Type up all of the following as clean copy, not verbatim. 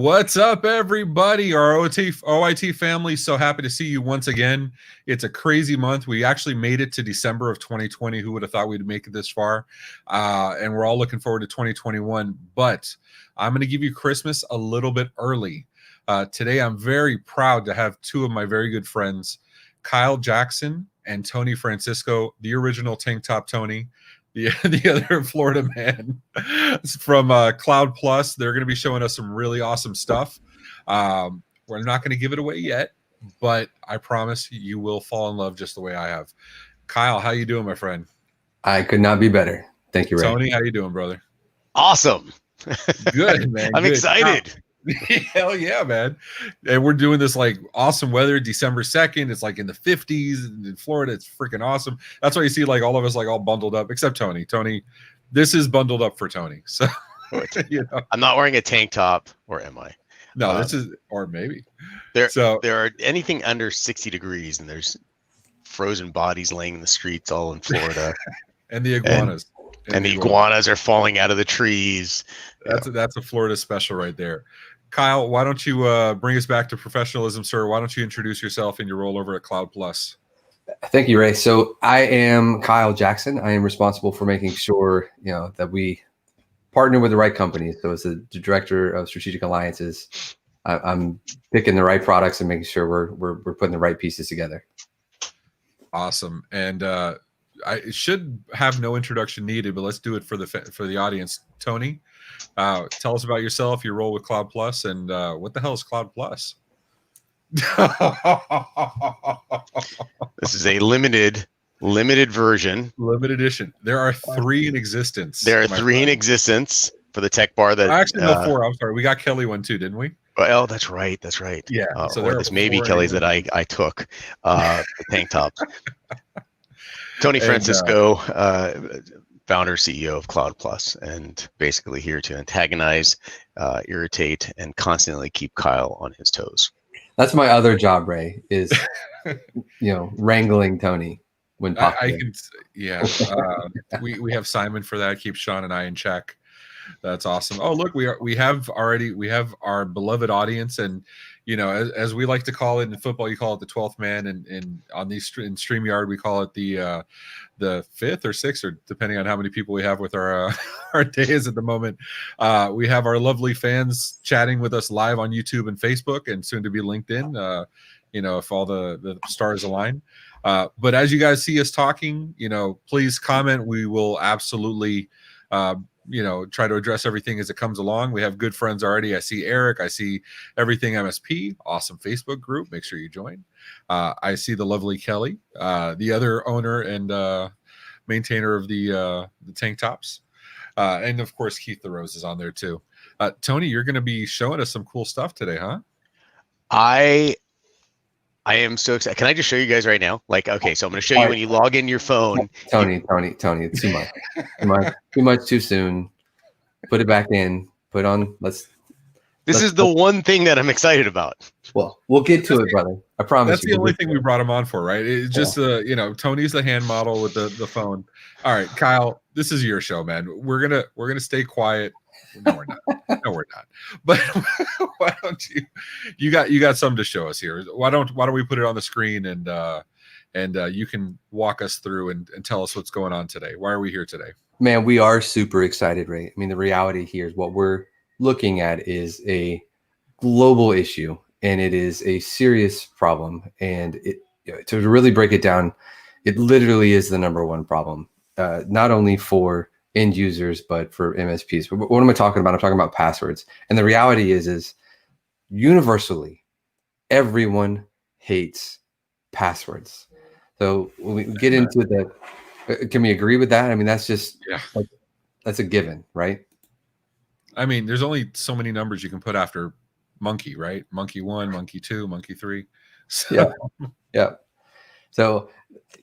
What's up, everybody? Our OIT family, so happy to see you once again. It's a crazy month. We actually made it to December of 2020. Who would have thought we'd make it this far? And we're all looking forward to 2021. But I'm going to give you Christmas a little bit early. Today, I'm very proud to have two of my very good friends, Kyle Jackson and Tony Francisco, the original Tank Top Tony. The other Florida man from CloudPlus. They're going to be showing us some really awesome stuff. We're not going to give it away yet, but I promise you will fall in love just the way I have. Kyle, how you doing, my friend? I could not be better. Thank you, Ray. Tony, how you doing, brother? Awesome. Good, man. I'm excited. Hell yeah, man. And we're doing this like awesome weather, December 2nd. It's like in the 50s in Florida. It's freaking awesome. That's why you see like all of us like all bundled up, except Tony. Tony, this is bundled up for Tony. So you know. I'm not wearing a tank top, or am I? No, this is, or maybe. There are anything under 60 degrees, and there's frozen bodies laying in the streets all in Florida. And the iguanas. And the iguanas are falling out of the trees. That's a Florida special right there. Kyle, why don't you bring us back to professionalism, sir? Why don't you introduce yourself and your role over at CloudPlus? Thank you, Ray. So I am Kyle Jackson. I am responsible for making sure that we partner with the right companies. So as the director of strategic alliances, I'm picking the right products and making sure we're putting the right pieces together. Awesome. And I should have no introduction needed, but let's do it for the audience. Tony, tell us about yourself, your role with CloudPlus, and what the hell is CloudPlus? This is a limited version. Limited edition. There are 3 in existence. There are 3 in existence for the tech bar. That actually no 4. I'm sorry. We got Kelly one too, didn't we? Oh, that's right. That's right. Yeah. So or this may be Kelly's that I took the tank tops. Tony Francisco, founder, CEO of CloudPlus, and basically here to antagonize, irritate, and constantly keep Kyle on his toes. That's my other job, Ray, is wrangling Tony when possible. We have Simon for that. Keep Sean and I in check. That's awesome. Oh, look, we have our beloved audience, and as we like to call it in football, you call it the 12th man, and on these in StreamYard we call it the 5th or 6th, or depending on how many people we have with our our days at the moment. We have our lovely fans chatting with us live on YouTube and Facebook, and soon to be LinkedIn. If all the stars align. But as you guys see us talking, please comment. We will absolutely try to address everything as it comes along. We have good friends already. I see Eric. I see Everything MSP. Awesome Facebook group. Make sure you join. I see the lovely Kelly, the other owner and maintainer of the tank tops. And of course, Keith the Rose is on there too. Tony, you're going to be showing us some cool stuff today, huh? I am so excited. Can I just show you guys right now? Like, okay, so I'm going to show you when you log in your phone. Tony, it's too much. Too much too soon. Put it back in. Put on. This is the one thing that I'm excited about. Well, we'll get to it, brother. I promise. That's the only thing we brought him on for, right? It's just Tony's the hand model with the phone. All right, Kyle, this is your show, man. We're gonna stay quiet. No, we're not. No, we're not. But why don't you got something to show us here? Why don't we put it on the screen and you can walk us through and tell us what's going on today. Why are we here today? Man, we are super excited, Ray. I mean, the reality here is what we're looking at is a global issue, and it is a serious problem. And to really break it down, it literally is the #1 problem, not only for end users, but for MSPs. But what am I talking about? I'm talking about passwords. And the reality is universally, everyone hates passwords. So when we get into can we agree with that? I mean, that's just, that's a given, right? I mean, there's only so many numbers you can put after monkey, right? Monkey 1, monkey 2, monkey 3. So. Yeah. So,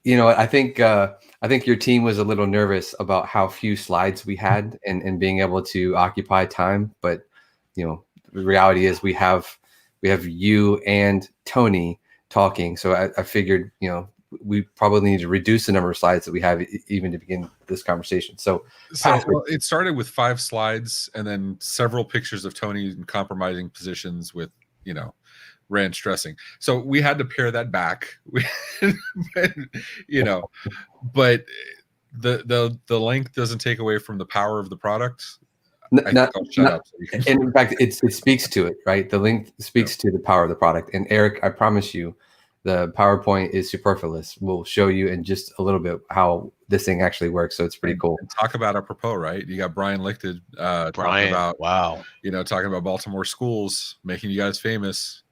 I think your team was a little nervous about how few slides we had and being able to occupy time. But, the reality is we have you and Tony talking. So I figured, we probably need to reduce the number of slides that we have even to begin this conversation. So well, it started with 5 slides and then several pictures of Tony in compromising positions with, Rand stressing. So we had to pare that back. But the length doesn't take away from the power of the product. And in fact, it speaks to it, right? The link speaks to the power of the product. And Eric, I promise you, the PowerPoint is superfluous. We'll show you in just a little bit how this thing actually works. So it's pretty cool. And talk about apropos, right? You got Brian Lichted talking about, wow, talking about Baltimore schools, making you guys famous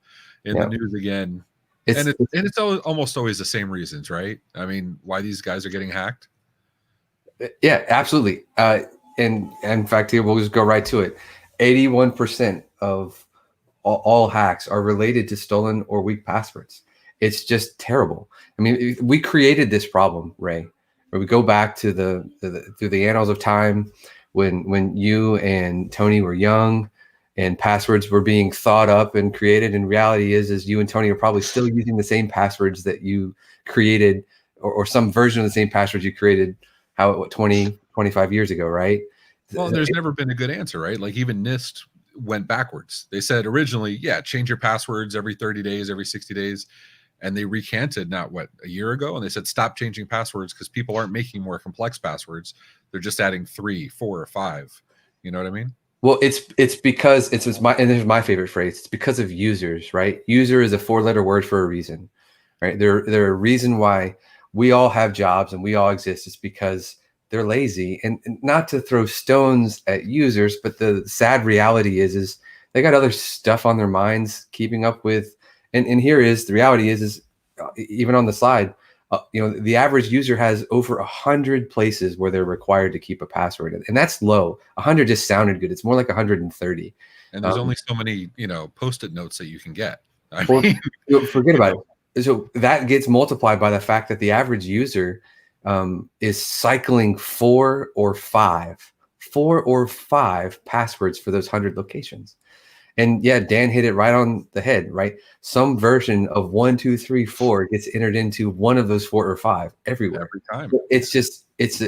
in the news again. It's almost always the same reasons, right? I mean, why these guys are getting hacked. Yeah, absolutely. And in fact, here we'll just go right to it. 81% of all hacks are related to stolen or weak passwords. It's just terrible. I mean, we created this problem, Ray. Where we go back to through the annals of time when you and Tony were young, and passwords were being thought up and created. And reality is you and Tony are probably still using the same passwords that you created, or some version of the same passwords you created 20, 25 years ago, right? Well, there's never been a good answer, right? Like even NIST went backwards. They said originally, change your passwords every 30 days, every 60 days. And they recanted a year ago, and they said stop changing passwords because people aren't making more complex passwords. They're just adding 3, 4, or 5. You know what I mean? Well, it's because it's my, and there's my favorite phrase. It's because of users, right? User is a 4-letter word for a reason, right? They're a reason why we all have jobs and we all exist. It's because they're lazy, and not to throw stones at users, but the sad reality is they got other stuff on their minds, keeping up with. And here is the reality is even on the slide, the average user has over 100 places where they're required to keep a password, and that's low. 100 just sounded good. It's more like 130. And there's only so many, Post-it notes that you can get. Forget about it. So that gets multiplied by the fact that the average user is cycling 4 or 5 passwords for those 100 locations. And yeah, Dan hit it right on the head, right? Some version of 1, 2, 3, 4 gets entered into one of those 4 or 5 everywhere. Every time. It's just, it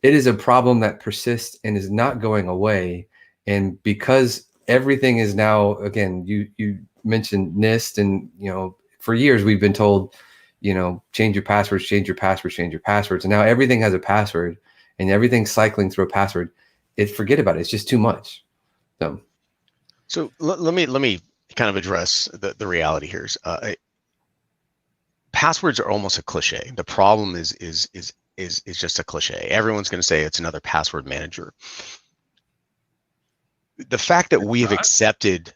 is a problem that persists and is not going away. And because everything is now, again, you mentioned NIST, and, for years we've been told, change your passwords, change your passwords, change your passwords. And now everything has a password, and everything's cycling through a password. Forget about it. It's just too much. So let me kind of address the reality here. Passwords are almost a cliche. The problem is just a cliche. Everyone's going to say it's another password manager. The fact that we have accepted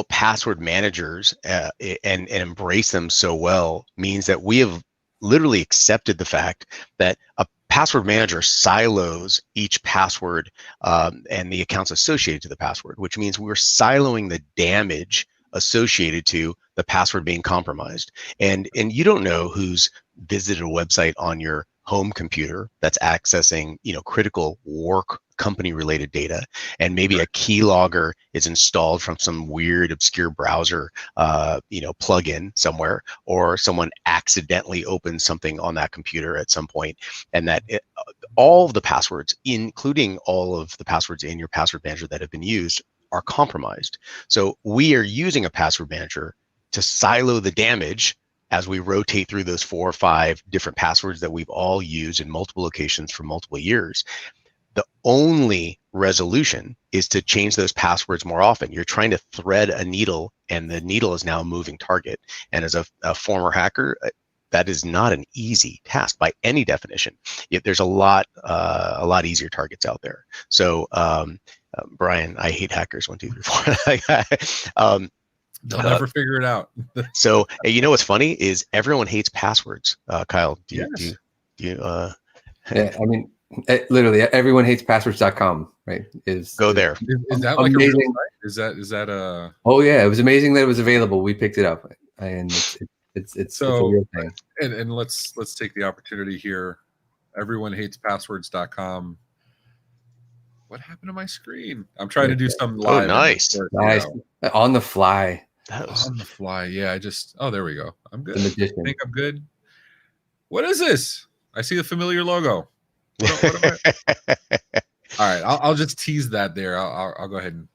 password managers and embrace them so well means that we have literally accepted the fact that a password manager silos each password and the accounts associated to the password, which means we're siloing the damage associated to the password being compromised. And you don't know who's visited a website on your home computer that's accessing, critical work company related data, and maybe a keylogger is installed from some weird obscure browser plugin somewhere, or someone accidentally opens something on that computer at some point, and that all of the passwords, including all of the passwords in your password manager that have been used, are compromised. So we are using a password manager to silo the damage as we rotate through those 4 or 5 different passwords that we've all used in multiple locations for multiple years. The only resolution is to change those passwords more often. You're trying to thread a needle, and the needle is now a moving target. And as a former hacker, that is not an easy task by any definition. There's a lot easier targets out there. So, Brian, I hate hackers. 1, 2, 3, 4. They'll never figure it out. So, what's funny is everyone hates passwords. Kyle, do you? Yeah, I mean, literally everyone hates passwords.com, right? Go there. Is that like amazing? A real site? Is that a? Oh yeah, it was amazing that it was available. We picked it up, and it's a real thing. And let's take the opportunity here. Everyone hates passwords.com. What happened to my screen? I'm trying to do something live. Oh, nice. On the fly. On the fly. Yeah, there we go. I'm good. I think I'm good. What is this? I see a familiar logo. What am I? All right, I'll just tease that there. I'll go ahead and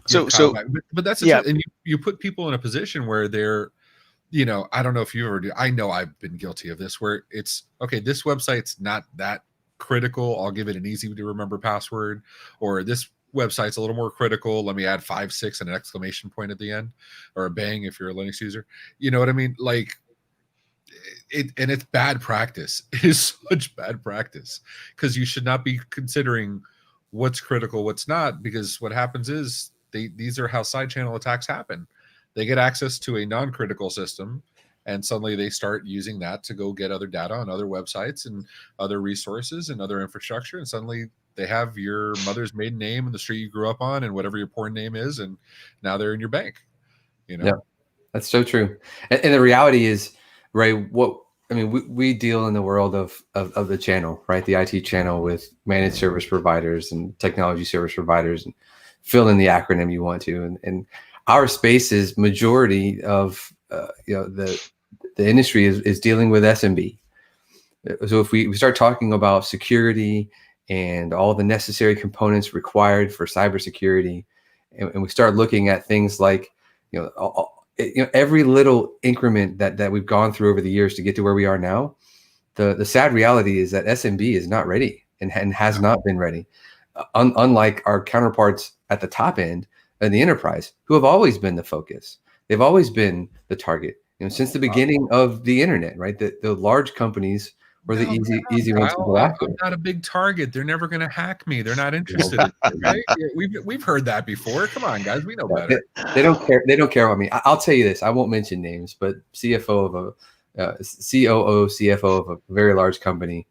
give Kyle back. But that's the truth. And you put people in a position where they're, you know, I don't know if you ever do. I know I've been guilty of this, where it's okay, this website's not that critical. I'll give it an easy to remember password, or this website's a little more critical. Let me add 5, 6 and an exclamation point at the end, or a bang if you're a Linux user. You know what I mean? Like it's bad practice. It is such bad practice, because you should not be considering what's critical, what's not, because what happens is these are how side channel attacks happen. They get access to a non-critical system, and suddenly they start using that to go get other data on other websites and other resources and other infrastructure. And suddenly they have your mother's maiden name and the street you grew up on and whatever your porn name is, and now they're in your bank. You know, yeah, that's so true. And the reality is, right, we deal in the world of the channel, right? The IT channel with managed service providers and technology service providers, and fill in the acronym you want to. And our space is majority of the industry is dealing with SMB. So if we start talking about security and all the necessary components required for cybersecurity, and we start looking at things like, every little increment that we've gone through over the years to get to where we are now, the sad reality is that SMB is not ready and has not been ready. Unlike our counterparts at the top end and the enterprise, who have always been the focus. They've always been the target, since the beginning of the internet, right? The large companies were the easy ones to go after. I'm not a big target. They're never going to hack me. They're not interested in me, right? We've heard that before. Come on, guys, we know better. They don't care. They don't care about me. I'll tell you this. I won't mention names, but CFO of a CFO of a very large company,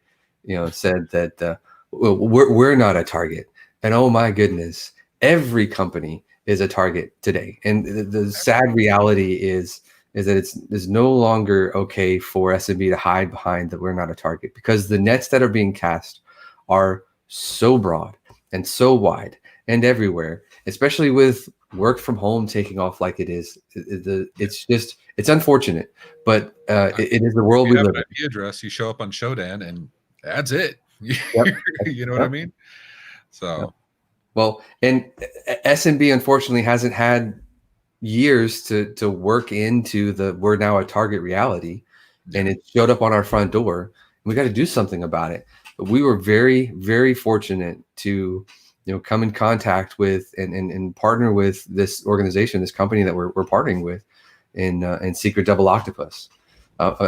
said that we're not a target. And oh my goodness, every company is a target today. And the sad reality is that it's no longer okay for SMB to hide behind that we're not a target, because the nets that are being cast are so broad and so wide and everywhere, especially with work from home taking off like it is. It's unfortunate, but it is the world we live in. An IP address, you show up on Shodan, and that's it. Yep. You know what I mean? So, yep. Well, and SMB unfortunately hasn't had years to work into we're now a target reality, and it showed up on our front door. We got to do something about it. But we were very, very fortunate to come in contact with and partner with this organization, this company that we're partnering with in Secret Double Octopus.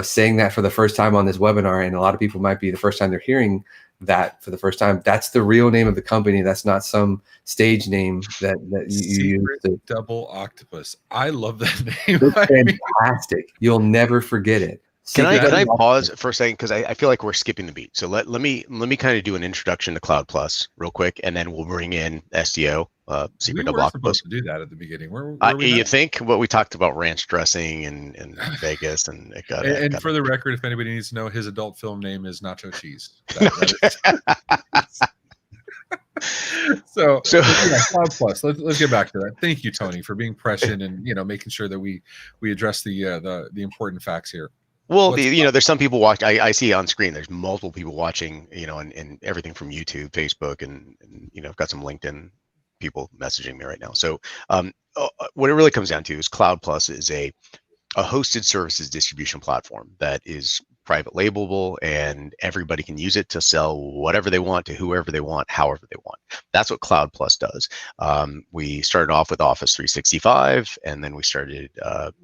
Saying that for the first time on this webinar, and a lot of people might be the first time they're hearing that for the first time. That's the real name of the company. That's not some stage name that you use. Double Octopus. I love that name. It's fantastic. You'll never forget it. Can I pause for a second, because I feel like we're skipping the beat. So let me kind of do an introduction to CloudPlus real quick, and then we'll bring in SDO, Secret Double Octopus. Supposed to do that at the beginning. Where you think what we talked about ranch dressing and Vegas, and it got. And for the record, if anybody needs to know, his adult film name is Nacho Cheese. So yeah, CloudPlus. Let's get back to that. Thank you, Tony, for being prescient and making sure that we address the important facts here. Well, there's some people watch. I see on screen. There's multiple people watching. And everything from YouTube, Facebook, and I've got some LinkedIn people messaging me right now. So what it really comes down to is CloudPlus is a hosted services distribution platform that is private labelable, and everybody can use it to sell whatever they want to whoever they want, however they want. That's what CloudPlus does. We started off with Office 365, and then we started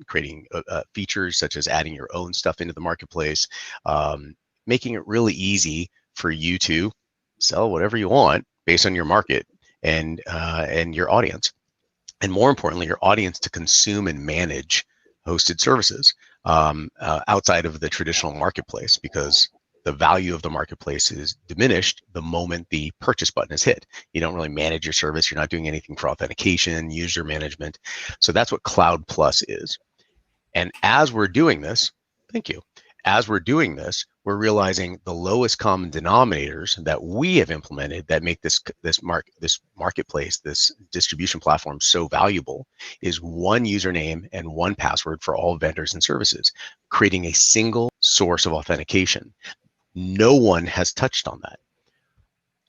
creating features such as adding your own stuff into the marketplace, making it really easy for you to sell whatever you want based on your market and your audience, and more importantly, your audience to consume and manage hosted services outside of the traditional marketplace, because the value of the marketplace is diminished the moment the purchase button is hit. You don't really manage your service. You're not doing anything for authentication, user management. So that's what CloudPlus is. And as we're doing this, thank you. As we're doing this, we're realizing the lowest common denominators that we have implemented that make this marketplace, this distribution platform so valuable is one username and one password for all vendors and services, creating a single source of authentication. No one has touched on that.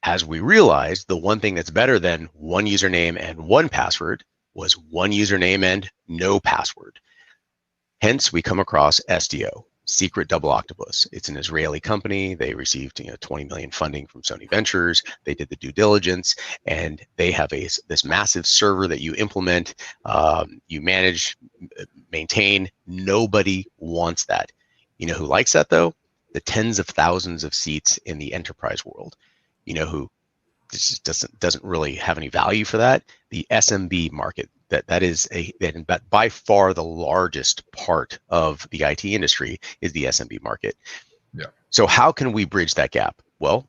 As we realized, the one thing that's better than one username and one password was one username and no password. Hence, we come across SDO, Secret Double Octopus. It's an Israeli company. They received 20 million funding from Sony Ventures. They did the due diligence, and they have this massive server that you implement, you manage, maintain. Nobody wants that. You know who likes that though? The tens of thousands of seats in the enterprise world. You know who this just doesn't really have any value for that? The SMB market. That is by far the largest part of the IT industry is the SMB market. Yeah. So how can we bridge that gap? Well,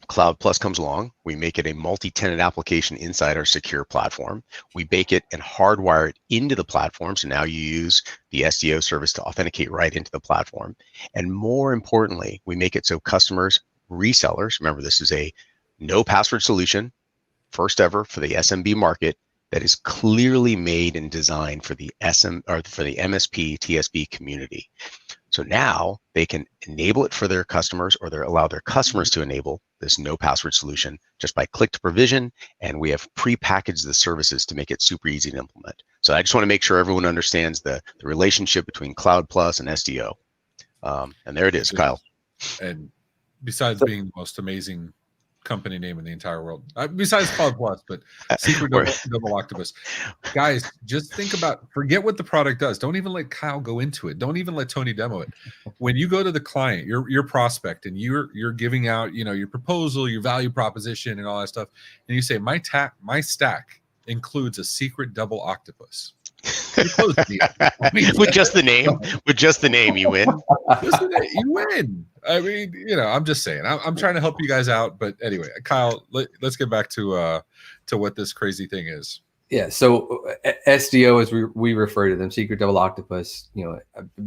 CloudPlus comes along. We make it a multi-tenant application inside our secure platform. We bake it and hardwire it into the platform. So now you use the SDO service to authenticate right into the platform. And more importantly, we make it so customers, resellers, remember this is a no password solution, first ever for the SMB market, that is clearly made and designed for the MSP TSP community. So now they can enable it for their customers, or allow their customers to enable this no password solution just by click to provision. And we have pre-packaged the services to make it super easy to implement. So I just want to make sure everyone understands the relationship between CloudPlus and SDO. And there it is, Kyle. And besides being the most amazing company name in the entire world, besides CloudPlus, but Secret Double Octopus. Guys, just think about, forget what the product does. Don't even let Kyle go into it. Don't even let Tony demo it. When you go to the client, your prospect, and you're giving out, your proposal, your value proposition, and all that stuff, and you say, my stack includes a Secret Double Octopus. With just the name, you win. You win. I mean, I'm just saying. I'm trying to help you guys out, but anyway, Kyle, let's get back to what this crazy thing is. Yeah. So SDO, as we refer to them, Secret Double Octopus.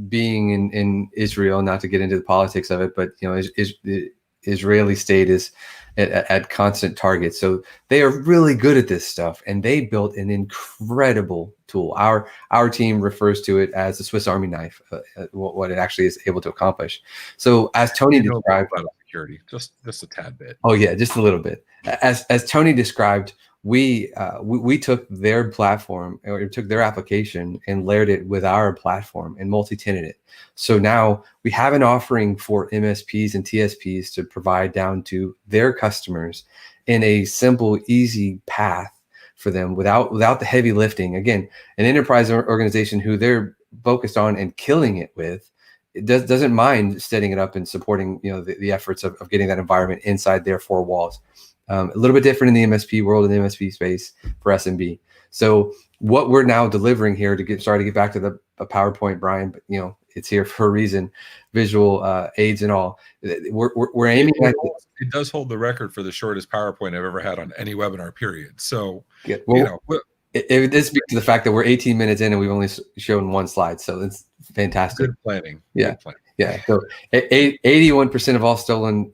Being in Israel, not to get into the politics of it, but the Israeli state is at constant target. So they are really good at this stuff, and they built an incredible tool. Our team refers to it as the Swiss Army knife, what it actually is able to accomplish. So as Tony described, security, just a tad bit. Oh yeah, just a little bit. As Tony described, we took their platform, or took their application, and layered it with our platform and multi-tenanted it. So now we have an offering for MSPs and TSPs to provide down to their customers in a simple, easy path for them without the heavy lifting. Again, an enterprise organization who they're focused on and killing it with, doesn't mind setting it up and supporting the efforts of getting that environment inside their four walls. A little bit different in the MSP world, in the MSP space for SMB. So what we're now delivering here, to get back to the PowerPoint, Brian, but it's here for a reason, visual aids and all. We're aiming at it does hold the record for the shortest PowerPoint I've ever had on any webinar period. So yeah, it does speak to the fact that we're 18 minutes in and we've only shown one slide. So it's fantastic. Good planning. Yeah. Good planning. Yeah. So 81% of all stolen,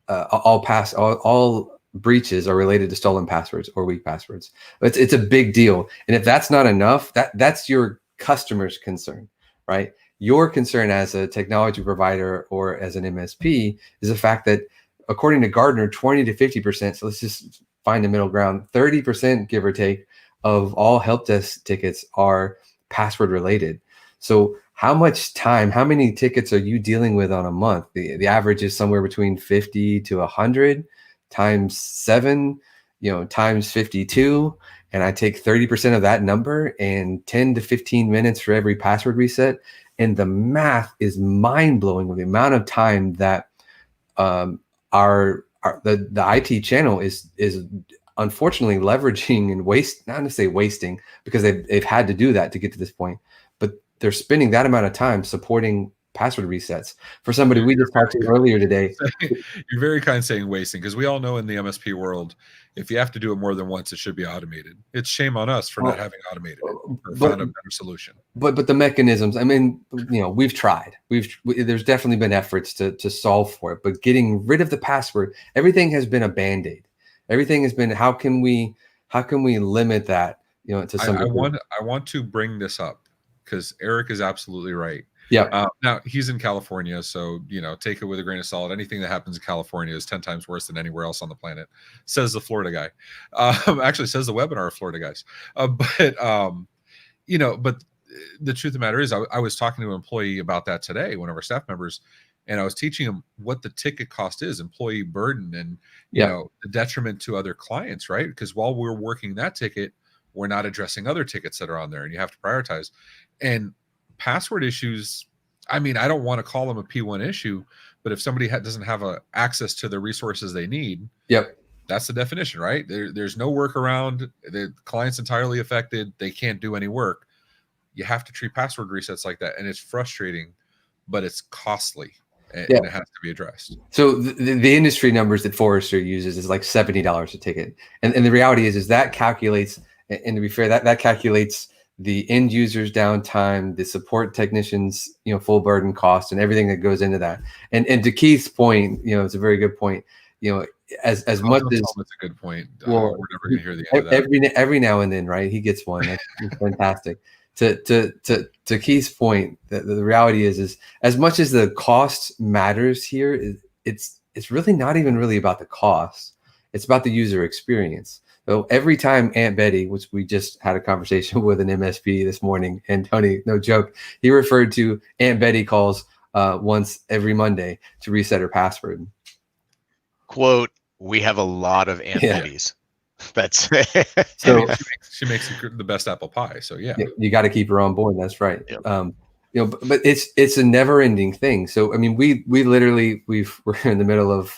all breaches are related to stolen passwords or weak passwords. It's a big deal. And if that's not enough, that's your customer's concern, right? Your concern as a technology provider or as an MSP is the fact that, according to Gartner, 20 to 50%, so let's just find the middle ground, 30%, give or take, of all help desk tickets are password related. So how many tickets are you dealing with on a month? The average is somewhere between 50 to 100 times 7, times 52. And I take 30% of that number and 10 to 15 minutes for every password reset. And the math is mind blowing with the amount of time that the IT channel is unfortunately leveraging and not to say wasting, because they've had to do that to get to this point, but they're spending that amount of time supporting password resets. For somebody we just talked to earlier today. You're very kind saying wasting, because we all know in the MSP world, if you have to do it more than once, it should be automated. It's shame on us for not having automated it, or found a better solution. But the mechanisms, I mean, we've tried. There's definitely been efforts to solve for it, but getting rid of the password, everything has been a Band-Aid. Everything has been, how can we limit that, to some degree? I want to bring this up, because Eric is absolutely right. Yeah. Now he's in California, so take it with a grain of salt. Anything that happens in California is 10 times worse than anywhere else on the planet, says the Florida guy. Actually, says the webinar of Florida guys. But the truth of the matter is, I was talking to an employee about that today, one of our staff members, and I was teaching him what the ticket cost is, employee burden, and the detriment to other clients, right? Because while we're working that ticket, we're not addressing other tickets that are on there, and you have to prioritize. And password issues, I mean, I don't want to call them a P1 issue, but if somebody doesn't have access to the resources they need, that's the definition, right? There's no workaround. The client's entirely affected. They can't do any work. You have to treat password resets like that, and it's frustrating, but it's costly, and it has to be addressed. So the industry numbers that Forrester uses is like $70 a ticket, and the reality is that calculates, and to be fair, that calculates the end user's downtime, the support technicians, full burden cost, and everything that goes into that. And to Keith's point, it's a very good point. As much as it's a good point. Well, we're never going to hear the end of that. Every now and then, right? He gets one. That's fantastic. To Keith's point, the reality is as much as the cost matters here, it's really not even really about the cost. It's about the user experience. So every time Aunt Betty, which we just had a conversation with an MSP this morning, and Tony, no joke, he referred to Aunt Betty calls once every Monday to reset her password. Quote, we have a lot of Aunt Bettys. That's so she makes the best apple pie. So you got to keep her on board. That's right. Yep. But it's a never ending thing. So, I mean, we're in the middle of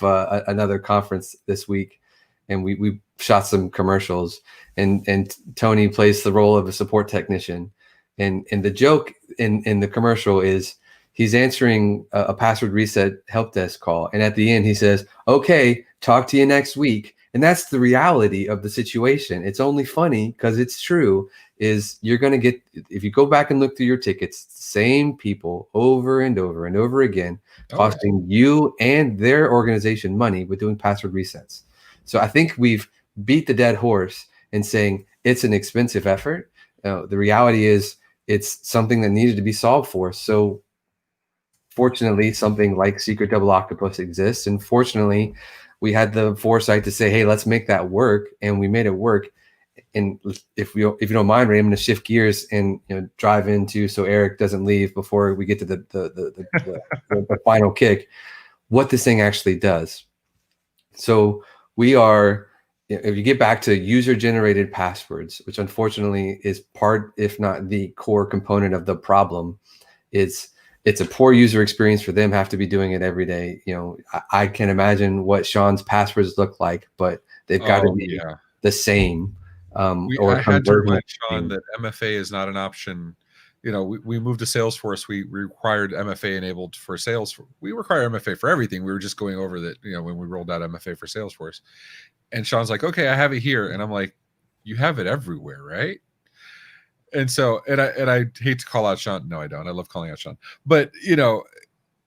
another conference this week, and we shot some commercials, and Tony plays the role of a support technician. And the joke in the commercial is he's answering a password reset help desk call. And at the end he says, okay, talk to you next week. And that's the reality of the situation. It's only funny because it's true, is you're going to get, if you go back and look through your tickets, same people over and over and over again, costing you and their organization money with doing password resets. So I think we've beat the dead horse in saying it's an expensive effort. The reality is it's something that needed to be solved for. So fortunately, something like Secret Double Octopus exists. And fortunately, we had the foresight to say, hey, let's make that work. And we made it work. And if you don't mind, Ray, I'm going to shift gears and drive into, so Eric doesn't leave before we get to the final kick, what this thing actually does. So we are, if you get back to user-generated passwords, which unfortunately is part, if not the core component of the problem, it's a poor user experience for them, have to be doing it every day. I can imagine what Sean's passwords look like, but they've got to be the same. I had to remind Sean that MFA is not an option. We moved to Salesforce. We required MFA enabled for sales. We require MFA for everything. We were just going over that, when we rolled out MFA for Salesforce. And Sean's like, okay, I have it here. And I'm like, you have it everywhere, right? And so, and I hate to call out Sean. No, I don't. I love calling out Sean. But,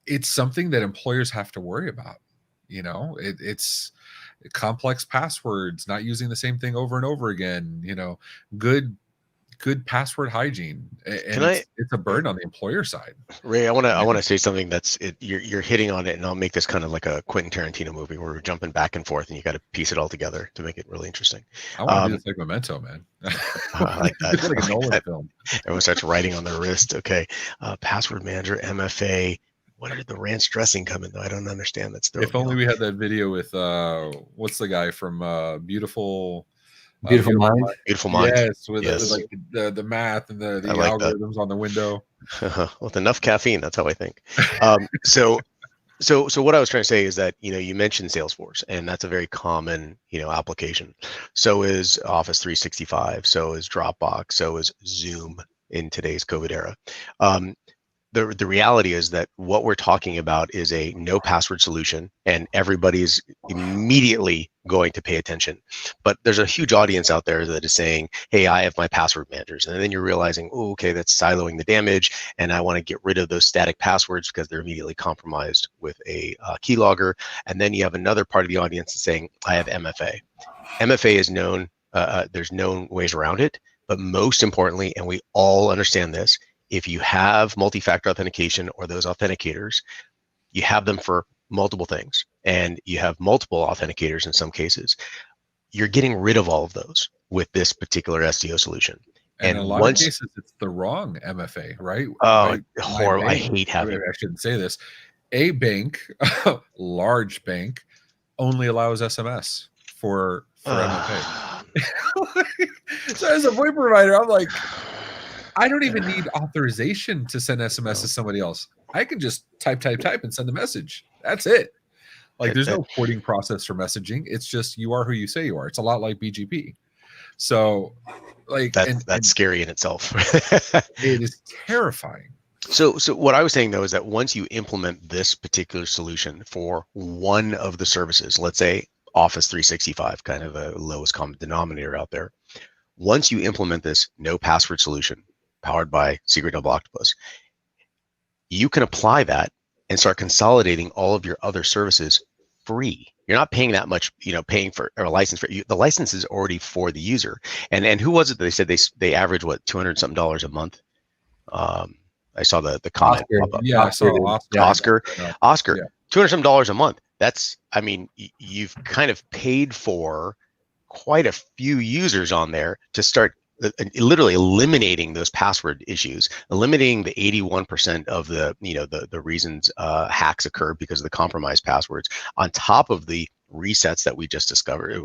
it's something that employers have to worry about. It's complex passwords, not using the same thing over and over again, good password hygiene. And it's a burden on the employer side. Ray, I want to say something that's you're hitting on it, and I'll make this kind of like a Quentin Tarantino movie where we're jumping back and forth, and you got to piece it all together to make it really interesting. I want to do this like Memento, man. I like that. It's like a Nolan film. Everyone starts writing on their wrist. Okay, password manager, MFA. What did the ranch dressing come in though? I don't understand. If only we had that video with what's the guy from Beautiful Mind? Beautiful Mind. Yes, with like the math and the algorithms on the window. With enough caffeine, that's how I think. So what I was trying to say is that you mentioned Salesforce, and that's a very common application. So is Office 365. So is Dropbox. So is Zoom in today's COVID era. The reality is that what we're talking about is a no password solution, and everybody's immediately going to pay attention. But there's a huge audience out there that is saying, hey, I have my password managers. And then you're realizing, oh, okay, that's siloing the damage, and I want to get rid of those static passwords because they're immediately compromised with a keylogger. And then you have another part of the audience that's saying, I have MFA. MFA is known, there's known ways around it, but most importantly, and we all understand this, if you have multi-factor authentication or those authenticators, you have them for multiple things, and you have multiple authenticators in some cases, you're getting rid of all of those with this particular SDO solution. And in a lot of cases, it's the wrong MFA, right? Oh, horrible. I hate having. I shouldn't say this. A bank, large bank, only allows SMS for MFA. So as a VoIP provider, I'm like, I don't even need authorization to send SMS to somebody else. I can just type and send a message. That's it. Like, there's no porting process for messaging. It's just you are who you say you are. It's a lot like BGP. So, like, that's scary in itself. It is terrifying. So what I was saying though is that once you implement this particular solution for one of the services, let's say Office 365, kind of the lowest common denominator out there. Once you implement this no password solution powered by Secret Double Octopus, you can apply that and start consolidating all of your other services free. You're not paying that much, paying for a license for you. The license is already for the user. And who was it that they said they average what, $200 something a month? I saw the comment. Yeah, I saw Oscar. Yeah. $200 something a month. That's, I mean, you've kind of paid for quite a few users on there to start literally eliminating those password issues, eliminating the 81% of the reasons hacks occur because of the compromised passwords, on top of the resets that we just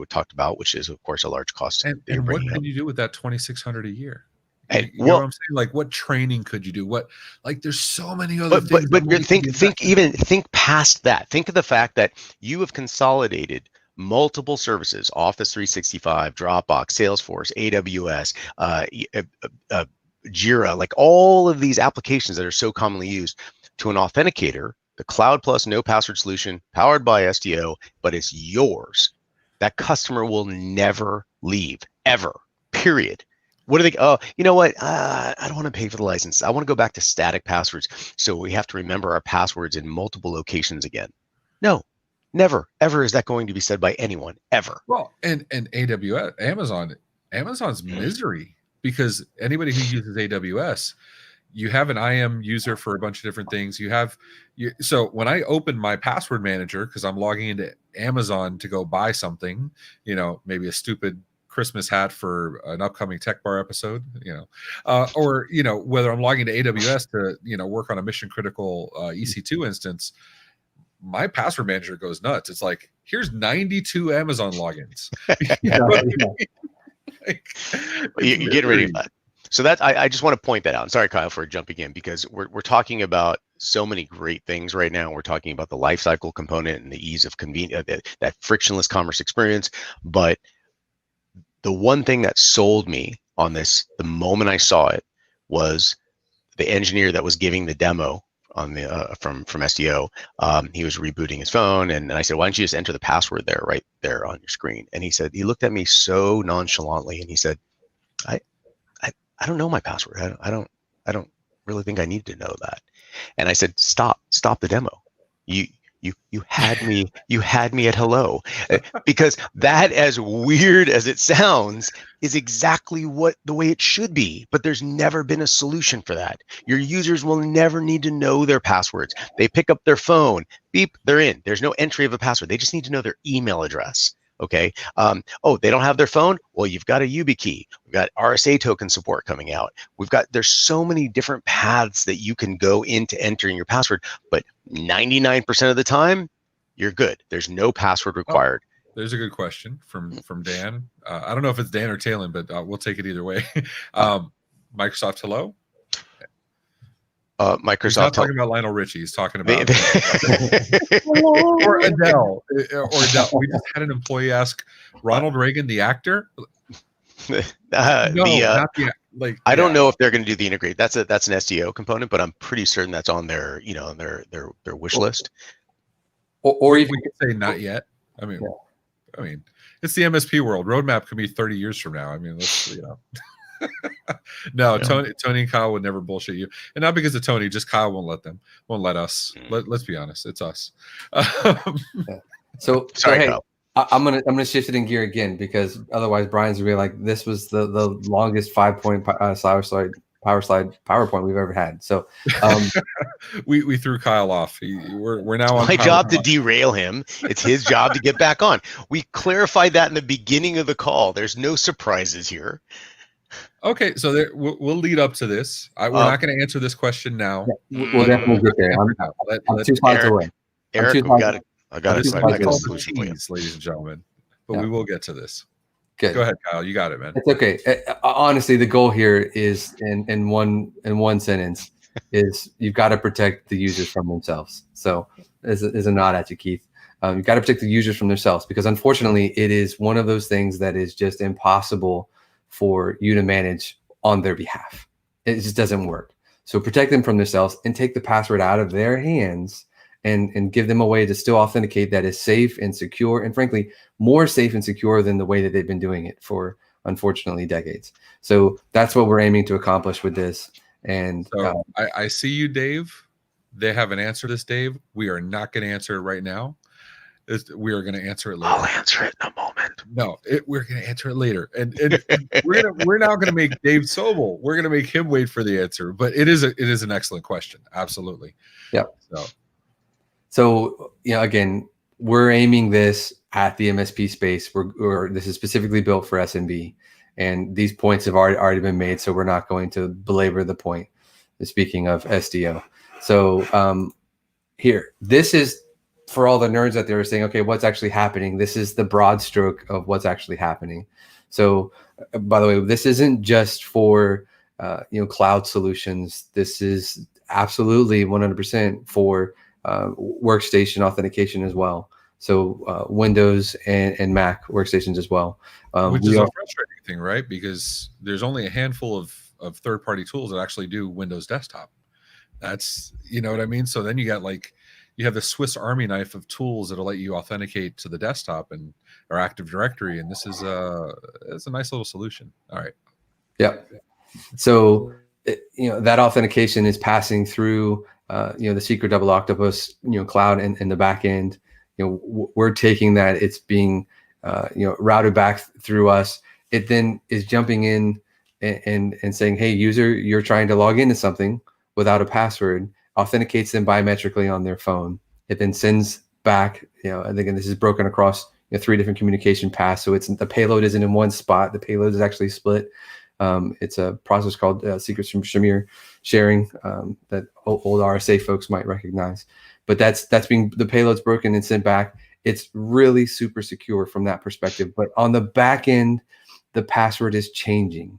talked about, which is of course a large cost. And what can you do with that $2,600 a year? And, you know what I'm saying? Like, what training could you do? There's so many other things. But think past that. Think of the fact that you have consolidated multiple services: Office 365, Dropbox, Salesforce, AWS, Jira, like all of these applications that are so commonly used, to an authenticator, the CloudPlus no password solution powered by SDO, but it's yours. That customer will never leave, ever, period. What do they? Oh, you know what? I don't want to pay for the license. I want to go back to static passwords. So we have to remember our passwords in multiple locations again. No, never, ever is that going to be said by anyone, ever. Well, and AWS, Amazon's misery, because anybody who uses AWS, you have an IAM user for a bunch of different things. So when I open my password manager, because I'm logging into Amazon to go buy something, maybe a stupid Christmas hat for an upcoming Tech Bar episode, or whether I'm logging to AWS to work on a mission critical EC2 instance, my password manager goes nuts. It's like, here's 92 Amazon logins. You get rid of that. So that I just want to point that out. I'm sorry, Kyle, for jumping in, because we're talking about so many great things right now. We're talking about the lifecycle component and the ease of convenience, that frictionless commerce experience. But the one thing that sold me on this, the moment I saw it, was the engineer that was giving the demo on the from SDO. He was rebooting his phone, and I said, "Why don't you just enter the password there, right there on your screen?" And he looked at me so nonchalantly, and he said, I don't know my password. I don't really think I need to know that." And I said, stop the demo. You had me at hello, because that, as weird as it sounds, is exactly the way it should be. But there's never been a solution for that. Your users will never need to know their passwords. They pick up their phone, beep, they're in. There's no entry of a password. They just need to know their email address. Okay. They don't have their phone. Well, you've got a YubiKey. We've got RSA token support coming out. There's so many different paths that you can go into entering your password, but 99% of the time, you're good. There's no password required. Oh, there's a good question from Dan. I don't know if it's Dan or Talon, but we'll take it either way. Microsoft Hello. Microsoft. He's not talking about Lionel Richie. He's talking about or Adele. We just had an employee ask Ronald Reagan, the actor. I don't know if they're going to do the integrate. That's an SDO component, but I'm pretty certain that's on their their wish list. Or even we could say not yet. I mean, it's the MSP world. Roadmap could be 30 years from now. I mean, No, Tony and Kyle would never bullshit you, and not because of Tony. Just Kyle won't let us. Let's be honest, it's us. So hey, I'm gonna shift it in gear again, because otherwise Brian's gonna be like, this was the longest 5-point PowerPoint we've ever had. So we threw Kyle off. We're now on my job to PowerPoint. derail him. It's his job to get back on. We clarified that in the beginning of the call. There's no surprises here. Okay, so we'll lead up to this. We're not going to answer this question now. we'll definitely get there. I'm 2 slides away. Eric, I got a solution for you. Ladies and gentlemen, but Yeah. we will get to this. Good. Go ahead, Kyle. You got it, man. It's okay. Honestly, the goal here is in one sentence is you've got to protect the users from themselves. So is a nod at you, Keith. You've got to protect the users from themselves, because unfortunately it is one of those things that is just impossible for you to manage on their behalf. It just doesn't work. So protect them from themselves and take the password out of their hands and give them a way to still authenticate that is safe and secure, and frankly, more safe and secure than the way that they've been doing it for, unfortunately, decades. So that's what we're aiming to accomplish with this. And so I see you, Dave. They haven't answered this, Dave. We are not going to answer it right now. We are going to answer it later. I'll answer it in a moment. No, we're going to answer it later, and we're now going to make Dave Sobel. We're going to make him wait for the answer. But it is an excellent question. Absolutely. Yeah. So again, we're aiming this at the MSP space. This is specifically built for SMB, and these points have already been made. So we're not going to belabor the point. Speaking of SDO, so here, this is for all the nerds that they were saying, okay, what's actually happening? This is the broad stroke of what's actually happening. So, by the way, this isn't just for cloud solutions. This is absolutely 100% for workstation authentication as well. So Windows and Mac workstations as well. Which is a frustrating thing, right? Because there's only a handful of third-party tools that actually do Windows desktop. That's, you know what I mean? So then you have the Swiss Army knife of tools that'll let you authenticate to the desktop or Active Directory, and this is it's a nice little solution. All right. Yep. So that authentication is passing through the secret double Octopus cloud and the back end. We're taking that, it's being routed back through us. It then is jumping in and saying, hey, user, you're trying to log into something without a password, authenticates them biometrically on their phone. It then sends back, and again, this is broken across 3 different communication paths. So the payload isn't in one spot. The payload is actually split. It's a process called secrets from Shamir sharing that old RSA folks might recognize. But the payload's broken and sent back. It's really super secure from that perspective. But on the back end, the password is changing.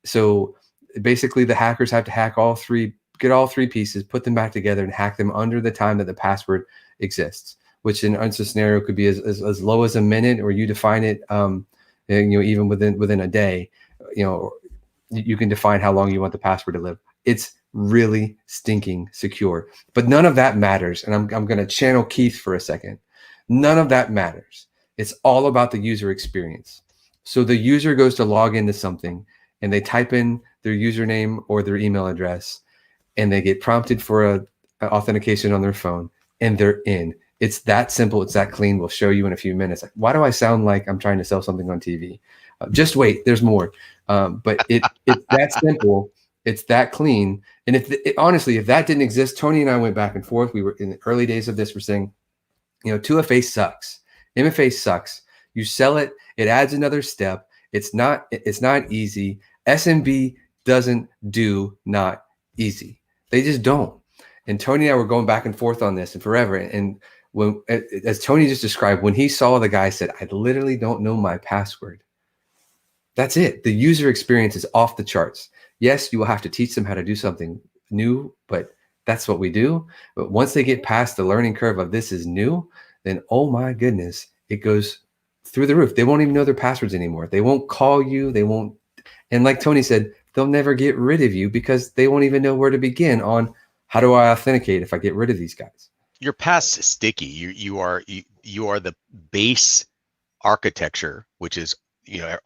So basically, the hackers have to get all 3 pieces, put them back together, and hack them under the time that the password exists, which in a scenario could be as low as a minute, or you define it, even within a day. You can define how long you want the password to live. It's really stinking secure, but none of that matters. And I'm going to channel Keith for a second. None of that matters. It's all about the user experience. So the user goes to log into something and they type in their username or their email address, and they get prompted for a authentication on their phone, and they're in. It's that simple. It's that clean. We'll show you in a few minutes. Why do I sound like I'm trying to sell something on TV? Just wait. There's more. But it's that simple. It's that clean. And honestly, if that didn't exist, Tony and I went back and forth. We were in the early days of this. We're saying, 2FA sucks. MFA sucks. You sell it. It adds another step. It's not easy. SMB doesn't do not easy. They just don't. And Tony and I were going back and forth on this and forever. And when, as Tony just described, when he saw the guy said, I literally don't know my password. That's it. The user experience is off the charts. Yes, you will have to teach them how to do something new, but that's what we do. But once they get past the learning curve of this is new, then, oh my goodness, it goes through the roof. They won't even know their passwords anymore. They won't call you. They won't. And like Tony said, they'll never get rid of you because they won't even know where to begin on how do I authenticate if I get rid of these guys. Your past is sticky. You are the base architecture, which is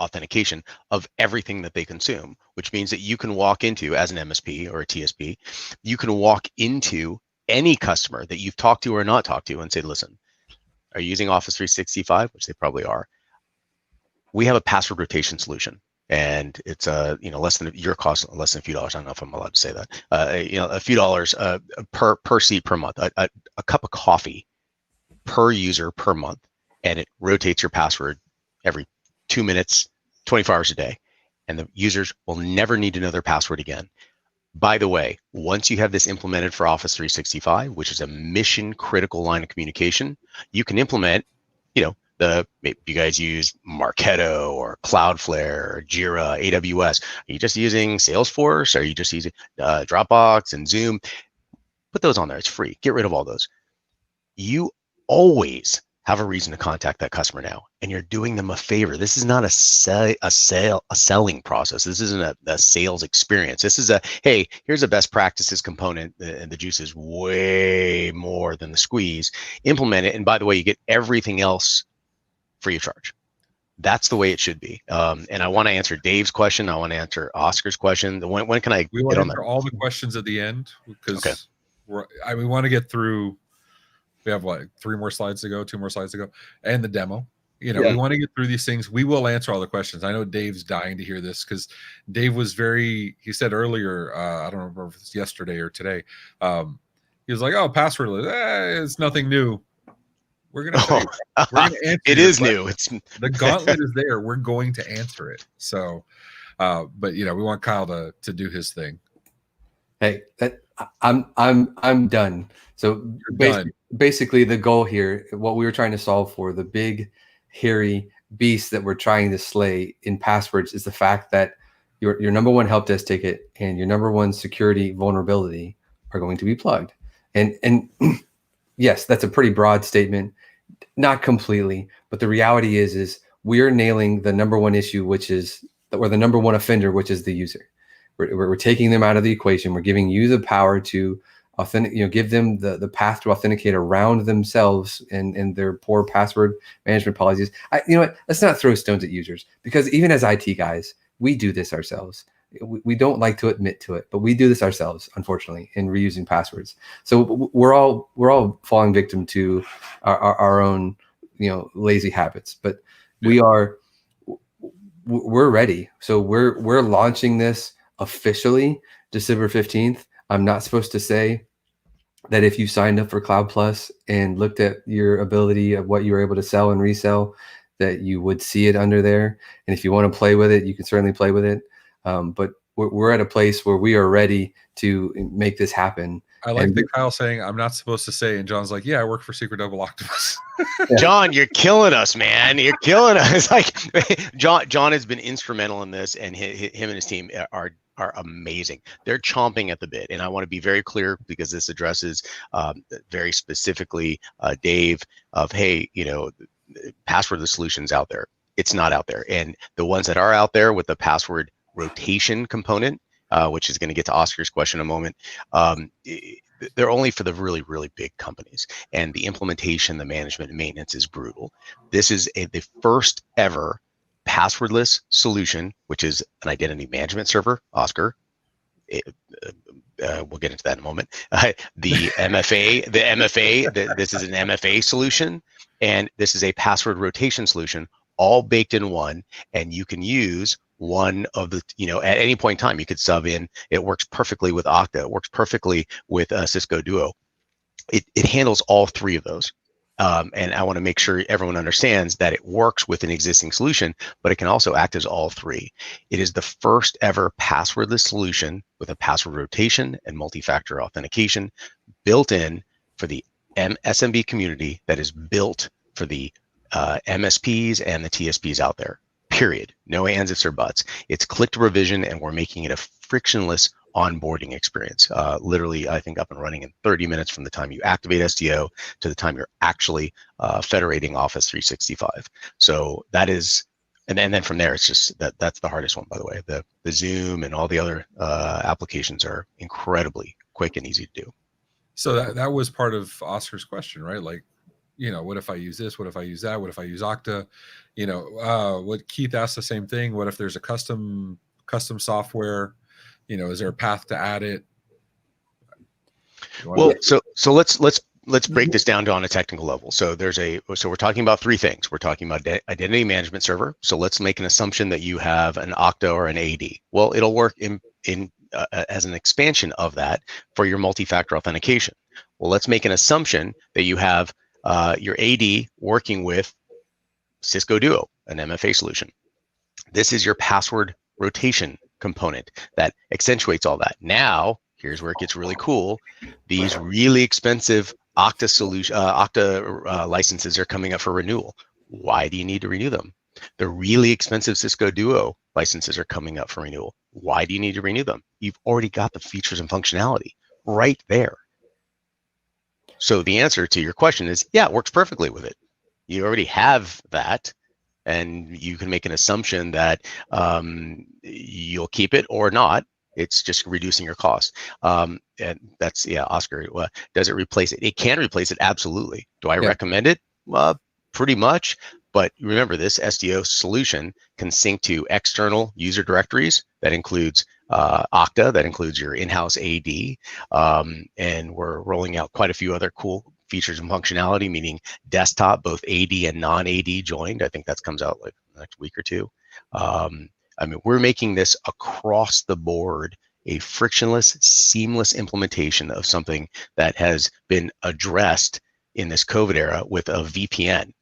authentication of everything that they consume, which means that you can walk into, as an MSP or a TSP, you can walk into any customer that you've talked to or not talked to and say, listen, are you using Office 365? Which they probably are. We have a password rotation solution. and it's less than your cost, less than a few dollars. I don't know if I'm allowed to say that. A few dollars per seat per month. A cup of coffee per user per month, and it rotates your password every 2 minutes, 24 hours a day, and the users will never need to know their password again. By the way, once you have this implemented for Office 365, which is a mission critical line of communication, you can implement, maybe you guys use Marketo or Cloudflare or Jira, AWS. Are you just using Salesforce? Are you just using Dropbox and Zoom? Put those on there. It's free. Get rid of all those. You always have a reason to contact that customer now, and you're doing them a favor. This is not a selling process. This isn't a sales experience. This is hey, here's a best practices component, and the juice is way more than the squeeze. Implement it, and by the way, you get everything else free of charge. That's the way it should be. And I want to answer Dave's question. I want to answer Oscar's question. When can I? We want to answer all the questions at the end because we want to get through. We have 3 more slides to go, 2 more slides to go, and the demo. We want to get through these things. We will answer all the questions. I know Dave's dying to hear this because Dave was he said earlier, I don't remember if it's yesterday or today. He was like, "Oh, passwordless, it's nothing new." We're gonna answer it is new. It's the gauntlet is there. We're going to answer it. So, but we want Kyle to do his thing. Hey, I'm done. So basically the goal here, what we were trying to solve for, the big hairy beast that we're trying to slay in passwords, is the fact that your number one help desk ticket and your number one security vulnerability are going to be plugged. And yes, that's a pretty broad statement, not completely, but the reality is we're nailing the number one issue, or the number one offender, which is the user. We're taking them out of the equation. We're giving you the power to give them the path to authenticate around themselves and their poor password management policies. Let's not throw stones at users, because even as IT guys, we do this ourselves. We don't like to admit to it, but we do this ourselves, unfortunately, in reusing passwords. So we're all falling victim to our own, lazy habits. But we're ready. So we're launching this officially December 15th. I'm not supposed to say that if you signed up for CloudPlus and looked at your ability of what you were able to sell and resell, that you would see it under there. And if you want to play with it, you can certainly play with it. But we're at a place where we are ready to make this happen. I like the Kyle saying, "I'm not supposed to say," and John's like, "Yeah, I work for Secret Double Octopus." John, you're killing us, man. You're killing us. Like John has been instrumental in this, and him and his team are amazing. They're chomping at the bit, and I want to be very clear because this addresses very specifically Dave of, hey, passwordless solutions out there. It's not out there, and the ones that are out there with the password rotation component, which is going to get to Oscar's question in a moment, they're only for the really, really big companies, and the implementation, the management, and maintenance is brutal. This is the first ever passwordless solution, which is an identity management server. Oscar, we'll get into that in a moment. The MFA, this is an MFA solution, and this is a password rotation solution, all baked in one, and you can use one of the, at any point in time, you could sub in. It works perfectly with Okta. It works perfectly with Cisco Duo. It handles all 3 of those. And I want to make sure everyone understands that it works with an existing solution, but it can also act as all 3. It is the first ever passwordless solution with a password rotation and multi-factor authentication built in for the SMB community, that is built for the MSPs and the TSPs out there. Period. No ands, ifs, or buts. It's click to revision, and we're making it a frictionless onboarding experience. Literally, I think up and running in 30 minutes from the time you activate STO to the time you're actually federating Office 365. So that is, and then from there, it's just that's the hardest one, by the way. The Zoom and all the other applications are incredibly quick and easy to do. So that was part of Oscar's question, right? Like, what if I use this? What if I use that? What if I use Okta? What Keith asked the same thing. What if there's a custom software? Is there a path to add it? Well, so let's let's break this down to on a technical level. So we're talking about three things. We're talking about identity management server. So let's make an assumption that you have an Okta or an AD. Well, it'll work as an expansion of that for your multi-factor authentication. Well, let's make an assumption that you have your AD working with Cisco Duo, an MFA solution. This is your password rotation component that accentuates all that. Now, here's where it gets really cool. These really expensive Okta licenses are coming up for renewal. Why do you need to renew them? The really expensive Cisco Duo licenses are coming up for renewal. Why do you need to renew them? You've already got the features and functionality right there. So the answer to your question is, yeah, it works perfectly with it. You already have that, and you can make an assumption that you'll keep it or not. It's just reducing your costs. And that's, yeah, Oscar, does it replace it? It can replace it, absolutely. Do I recommend it? Pretty much. But remember, this SDO solution can sync to external user directories. That includes Okta, that includes your in-house AD. And we're rolling out quite a few other cool features and functionality, meaning desktop, both AD and non-AD joined. I think that comes out like next week or two. I mean, we're making this across the board a frictionless, seamless implementation of something that has been addressed in this COVID era with a VPN.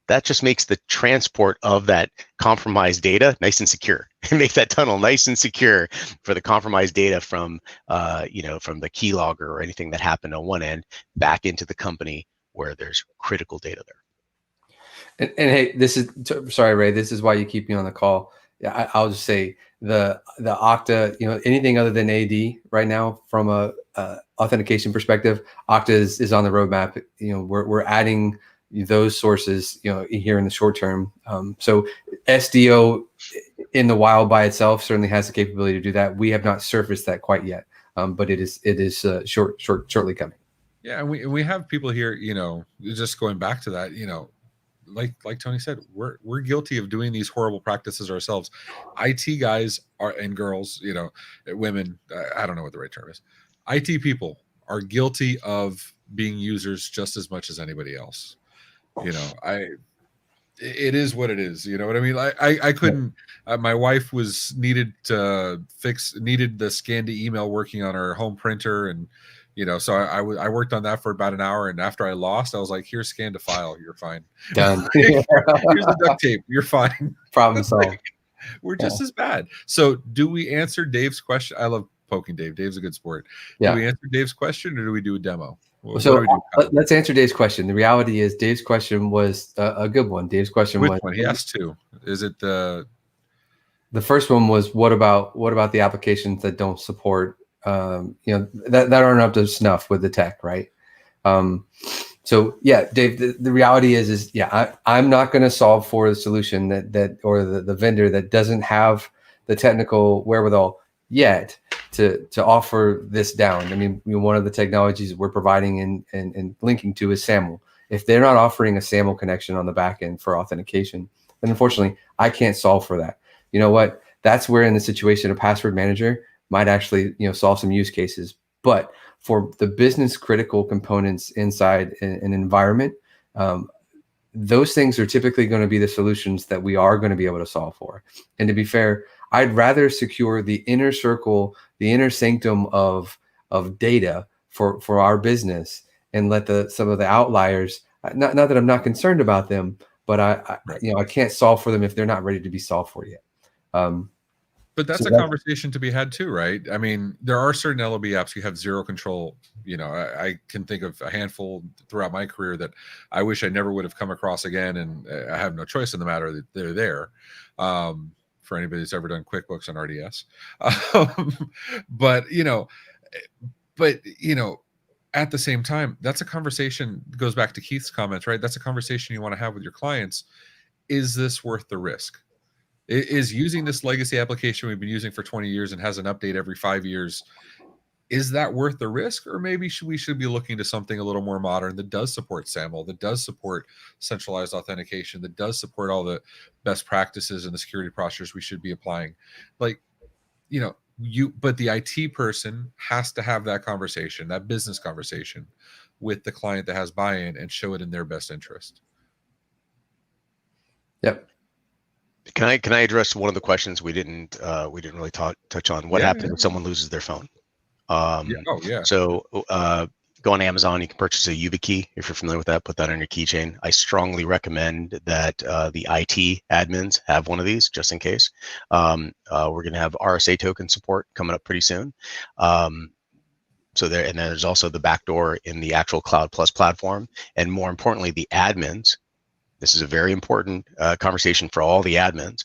That just makes the transport of that compromised data nice and secure. Make that tunnel nice and secure for the compromised data from, from the keylogger or anything that happened on one end back into the company where there's critical data there. And hey, sorry, Ray, this is why you keep me on the call. Yeah, I'll just say the Okta, anything other than AD right now from a authentication perspective, Okta is on the roadmap. We're adding those sources, here in the short term. So SDO in the wild by itself certainly has the capability to do that. We have not surfaced that quite yet, but it is shortly coming. Yeah, and we have people here, just going back to that, like Tony said, we're guilty of doing these horrible practices ourselves. IT guys and girls, women, I don't know what the right term is. IT people are guilty of being users just as much as anybody else. It is what it is. You know what I mean? I couldn't. My wife needed the scan to email working on her home printer, and so I worked on that for about an hour. And after I lost, I was like, "Here's scan to file. You're fine. Done. Here's the duct tape. You're fine. Problem solved." We're just as bad. So, do we answer Dave's question? I love poking Dave. Dave's a good sport. Yeah. Do we answer Dave's question, or do we do a demo? So let's answer Dave's question. The reality is Dave's question was a good one. Dave's question was, one? He asked two. Is it the first one was what about the applications that don't support that aren't up to snuff with the tech, right? So yeah, Dave, the reality is I'm not going to solve for the solution that or the vendor that doesn't have the technical wherewithal yet to offer this down. I mean, one of the technologies we're providing and linking to is SAML. If they're not offering a SAML connection on the back end for authentication, then unfortunately I can't solve for that. You know what? That's where in the situation a password manager might actually solve some use cases. But for the business critical components inside an environment, those things are typically going to be the solutions that we are going to be able to solve for. And to be fair, I'd rather secure the inner circle, the inner sanctum of data for our business, and let some of the outliers. Not that I'm not concerned about them, but I can't solve for them if they're not ready to be solved for yet. But that's a conversation to be had too, right? I mean, there are certain LOB apps you have zero control. I can think of a handful throughout my career that I wish I never would have come across again, and I have no choice in the matter that they're there. For anybody that's ever done QuickBooks on RDS. But at the same time, that's a conversation that goes back to Keith's comments, right? That's a conversation you want to have with your clients. Is this worth the risk? Is using this legacy application we've been using for 20 years and has an update every 5 years, is that worth the risk? Or maybe we should be looking to something a little more modern that does support SAML, that does support centralized authentication, that does support all the best practices and the security postures we should be applying. But the IT person has to have that conversation, that business conversation with the client that has buy-in and show it in their best interest. Yep. Can I address one of the questions we didn't really touch on? What happens if someone loses their phone? So go on Amazon. You can purchase a YubiKey if you're familiar with that. Put that on your keychain. I strongly recommend that the IT admins have one of these just in case. We're going to have RSA token support coming up pretty soon. So there, and then there's also the backdoor in the actual CloudPlus platform, and more importantly, the admins. This is a very important conversation for all the admins.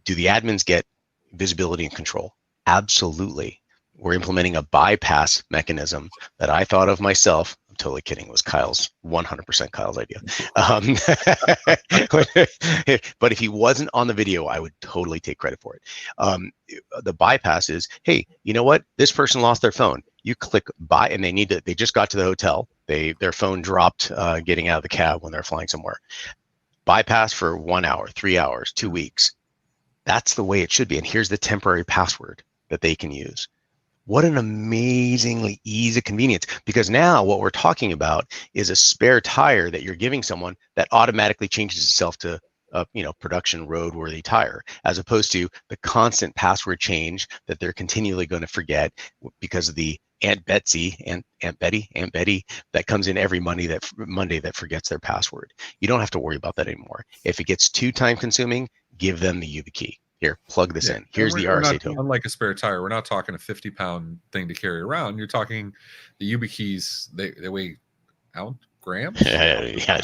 Do the admins get visibility and control? Absolutely. We're implementing a bypass mechanism that I thought of myself. I'm totally kidding. It was 100% Kyle's idea. But if he wasn't on the video, I would totally take credit for it. The bypass is, hey, you know what? This person lost their phone. You click buy, and they just got to the hotel. Their phone dropped getting out of the cab when they're flying somewhere. Bypass for 1 hour, 3 hours, 2 weeks. That's the way it should be. And here's the temporary password that they can use. What an amazingly easy convenience, because now what we're talking about is a spare tire that you're giving someone that automatically changes itself to production roadworthy tire, as opposed to the constant password change that they're continually going to forget because of the Aunt Betty that comes in every Monday that forgets their password. You don't have to worry about that anymore. If it gets too time consuming, give them the YubiKey. Here, plug this in. Here's the RSA token. Unlike a spare tire, we're not talking a 50-pound thing to carry around. You're talking the YubiKeys. They weigh grams. Yeah.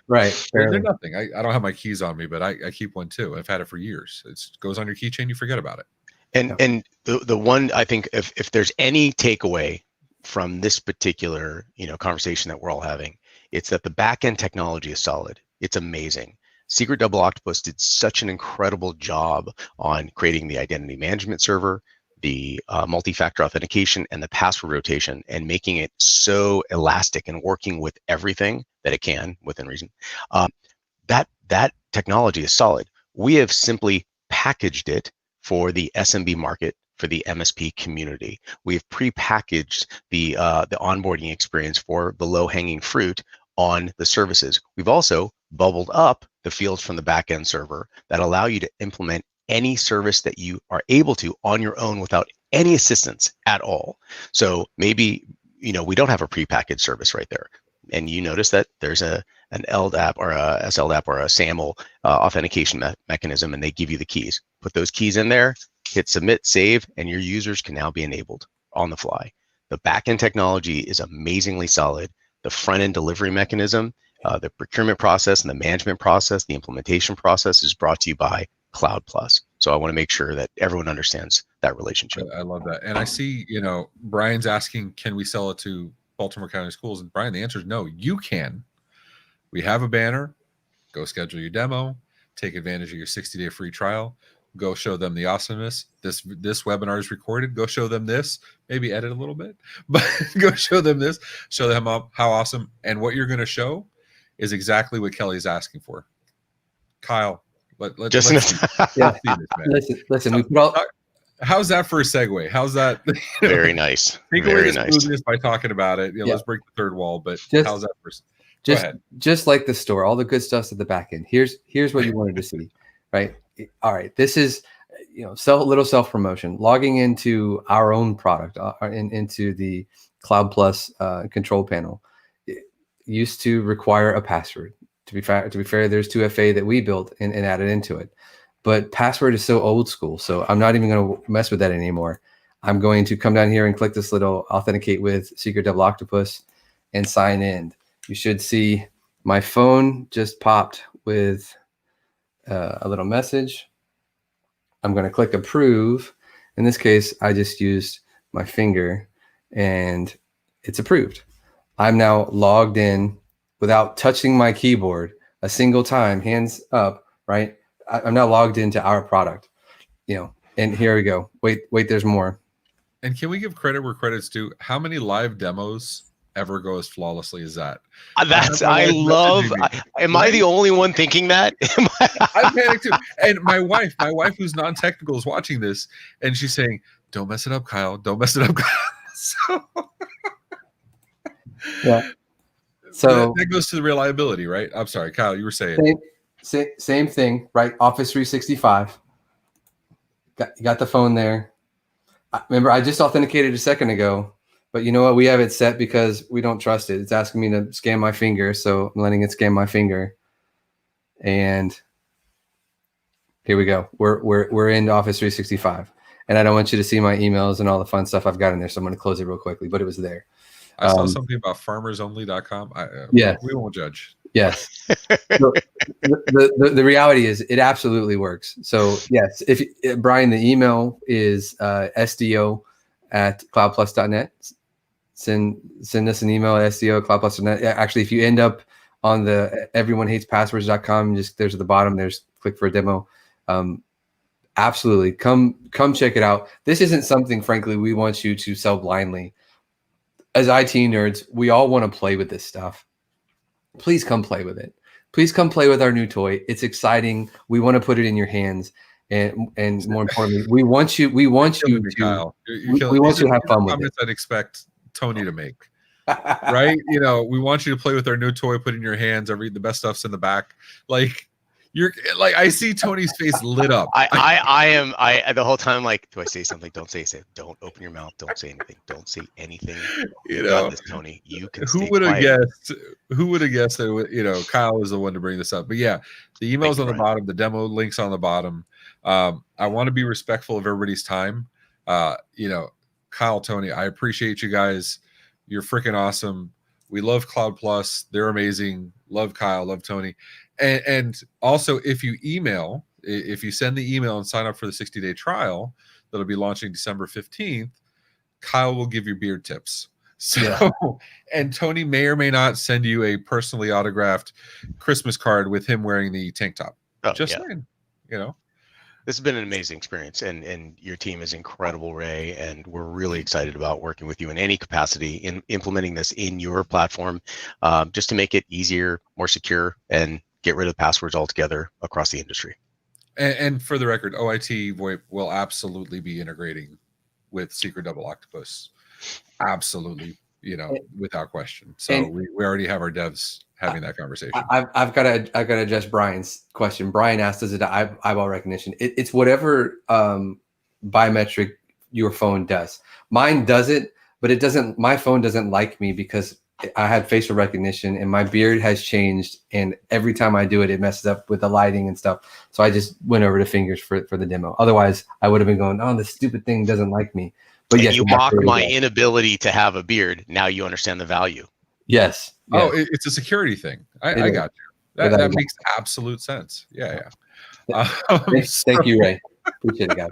Right. They're nothing. I don't have my keys on me, but I keep one too. I've had it for years. It goes on your keychain. You forget about it. And the one, I think, if there's any takeaway from this particular conversation that we're all having, it's that the back end technology is solid. It's amazing. Secret Double Octopus did such an incredible job on creating the identity management server, the multi-factor authentication, and the password rotation, and making it so elastic and working with everything that it can within reason. That technology is solid. We have simply packaged it for the SMB market, for the MSP community. We've pre-packaged the onboarding experience for the low-hanging fruit on the services. We've also bubbled up the fields from the back-end server that allow you to implement any service that you are able to on your own without any assistance at all. So maybe, we don't have a prepackaged service right there. And you notice that there's an LDAP or a SLDAP or a SAML authentication mechanism, and they give you the keys. Put those keys in there, hit submit, save, and your users can now be enabled on the fly. The back-end technology is amazingly solid. The front-end delivery mechanism, the procurement process and the management process, the implementation process is brought to you by CloudPlus. So I want to make sure that everyone understands that relationship. I love that. And I see, Brian's asking, can we sell it to Baltimore County schools? And Brian, the answer is no, you can. We have a banner. Go schedule your demo. Take advantage of your 60-day free trial. Go show them the awesomeness. This webinar is recorded. Go show them this. Maybe edit a little bit, but go show them this. Show them how awesome. And what you're going to show is exactly what Kelly's asking for. Kyle, let's see this, man. Listen. We put all. How's that for a segue? How's that? Very nice. Take away the smoothness by talking about it. Let's break the third wall. But how's that for? Go ahead. Just like the store, all the good stuff's at the back end. Here's what you wanted to see, right? All right, this is little self promotion. Logging into our own product, into the CloudPlus control panel, it used to require a password. To be fair, there's 2FA that we built and added into it, but password is so old school. So I'm not even going to mess with that anymore. I'm going to come down here and click this little authenticate with Secret Double Octopus and sign in. You should see my phone just popped with a little message. I'm going to click approve. In this case, I just used my finger and it's approved. I'm now logged in without touching my keyboard a single time, hands up, right? I'm now logged into our product, and here we go. Wait, there's more. And can we give credit where credit's due? How many live demos ever go as flawlessly as that? Am I the only one thinking that? I panicked too. And my wife who's non-technical is watching this, and she's saying, "Don't mess it up, Kyle. Don't mess it up, Kyle." So Yeah. So that goes to the reliability, right? I'm sorry, Kyle, you were saying. Same thing, right? Office 365. You got the phone there. Remember, I just authenticated a second ago, but you know what? We have it set because we don't trust it. It's asking me to scan my finger, so I'm letting it scan my finger. And here we go. We're in Office 365, and I don't want you to see my emails and all the fun stuff I've got in there, so I'm going to close it real quickly. But it was there. I saw something about farmersonly.com. Yeah, we won't judge. Yes. So the reality is it absolutely works. So yes, if Brian, the email is sdo@cloudplus.net. Send us an email at sdo@cloudplus.net. Actually, if you end up on the everyonehatespasswords.com, just there's at the bottom, there's click for a demo. Absolutely. Come check it out. This isn't something, frankly, we want you to sell blindly. As IT nerds, we all want to play with this stuff. Please come play with it. Please come play with our new toy. It's exciting. We want to put it in your hands, and more importantly, we want you to Kyle. we want you to have fun with it. I'd expect Tony to make, right? You know, we want you to play with our new toy. Put it in your hands. The best stuff's in the back. Like you're like, I see Tony's face lit up. I am the whole time like, do I say something? Don't say it. Don't open your mouth. Don't say anything. Don't say anything. You know, this, Tony. You can. Who would have guessed? Who would have guessed that? You know, Kyle was the one to bring this up. But yeah, the email's on the bottom. The demo links on the bottom. I want to be respectful of everybody's time. You know, Kyle, Tony, I appreciate you guys. You're freaking awesome. We love CloudPlus. They're amazing. Love Kyle. Love Tony. And also, if you send the email and sign up for the 60-day trial that'll be launching December 15th, Kyle will give you beard tips. So, yeah. And Tony may or may not send you a personally autographed Christmas card with him wearing the tank top. Just saying, you know. This has been an amazing experience, and your team is incredible, Ray, and we're really excited about working with you in any capacity in implementing this in your platform, just to make it easier, more secure, and get rid of passwords altogether across the industry. And for the record, OITVOIP will absolutely be integrating with Secret Double Octopus. Absolutely, you know, without question. So we already have our devs having that conversation. I've got to address Brian's question. Brian asked, "Does it eyeball recognition?" It's whatever biometric your phone does. Mine does it, but it doesn't. My phone doesn't like me because I have facial recognition and my beard has changed, and every time I do it, it messes up with the lighting and stuff. So I just went over to fingers for the demo. Otherwise, I would have been going, "Oh, this stupid thing doesn't like me." But yes, you mock my inability to have a beard. Now you understand the value. Yes. Oh, it's a security thing. I got you. That makes absolute sense. Yeah. Thank you, Ray. Appreciate it, guys.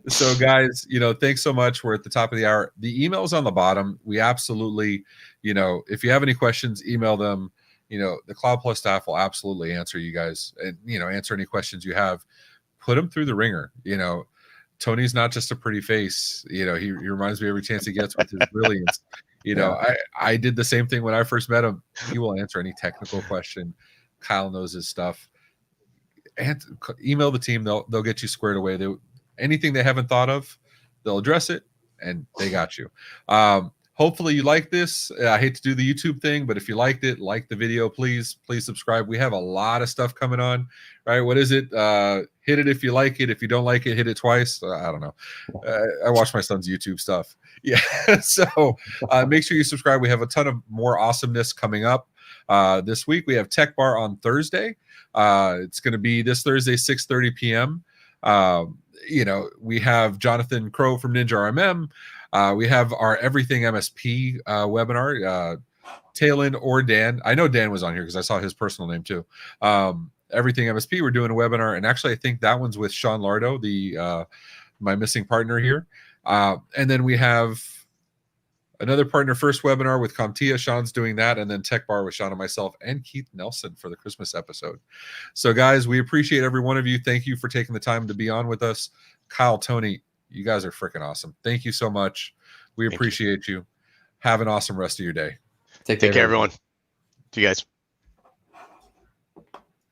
So guys, you know, thanks so much. We're at the top of the hour. The email's on the bottom. We absolutely, you know, if you have any questions, email them. You know, the CloudPlus staff will absolutely answer you guys, and, you know, answer any questions you have. Put them through the ringer. You know, Tony's not just a pretty face. You know, he reminds me every chance he gets with his brilliance. You know, I did the same thing when I first met him. He will answer any technical question. Kyle knows his stuff. And email the team. They'll get you squared away. Anything they haven't thought of, they'll address it, and they got you. Hopefully you like this. I hate to do the YouTube thing, but if you liked it, like the video, please subscribe. We have a lot of stuff coming on, right? What is it? Hit it if you like it. If you don't like it, hit it twice. I don't know. I watch my son's YouTube stuff. Yeah. So make sure you subscribe. We have a ton of more awesomeness coming up. This week we have Tech Bar on Thursday. It's going to be this Thursday, 6:30 p.m. You know, we have Jonathan Crow from Ninja RMM. We have our Everything MSP webinar. Talon or Dan. I know Dan was on here because I saw his personal name too. Everything MSP. We're doing a webinar, and actually, I think that one's with Sean Lardo, the my missing partner here. And then we have another partner first webinar with CompTIA. Sean's doing that, and then Tech Bar with Sean and myself and Keith Nelson for the Christmas episode. So, guys, we appreciate every one of you. Thank you for taking the time to be on with us. Kyle, Tony, you guys are freaking awesome. Thank you so much. We appreciate you. Have an awesome rest of your day. Take care, everyone. See you guys.